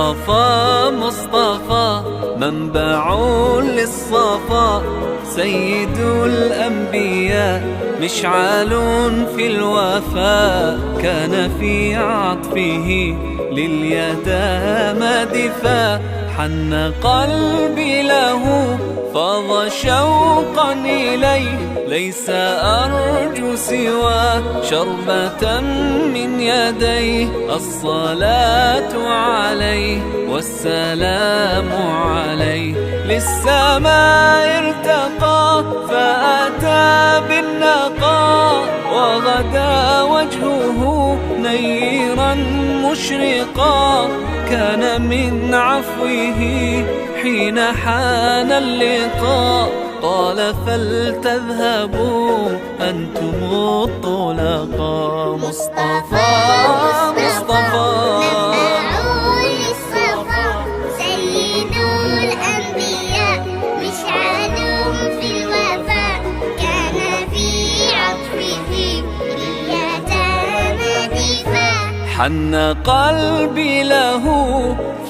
مصطفى مصطفى منبع للصفا، سيد الأنبياء مشعل في الوفاء، كان في عطفه لليتامى دفاع. حن قلبي له فاض شوقا إليه، ليس أرجو سوى شربة من يديه. الصلاة عليه والسلام عليه، للسماء ارتقى فأتى بالنقاء، وغدا وجهه نيرا مشرقا. كان من عفوه حين حان اللقاء، قال فلتذهبوا أنتم الطلقاء. مصطفى مصطفى سيد الأنبياء مشعل في الوفاء، كان في عطفه لليتامى دفاع. حن قلبي له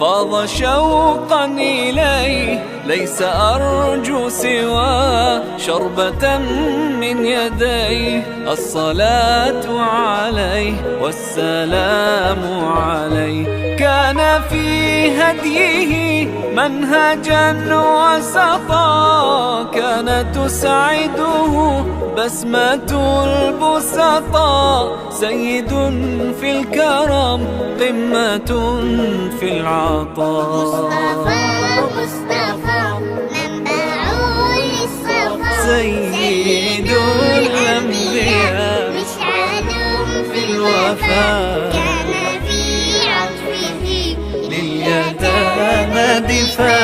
فاض شوقا إليه، ليس أرجو سوى شربة من يديه. الصلاة عليه والسلام عليه، كان في هديه منهجا وسطا، كانت تسعده بسمة البسطاء. سيد في الكرم قمة في العطاء. مصطفى منبع للصفا، سيد الأنبياء مشعل في الوفاء، كان في عطفه لليتامى دفاع.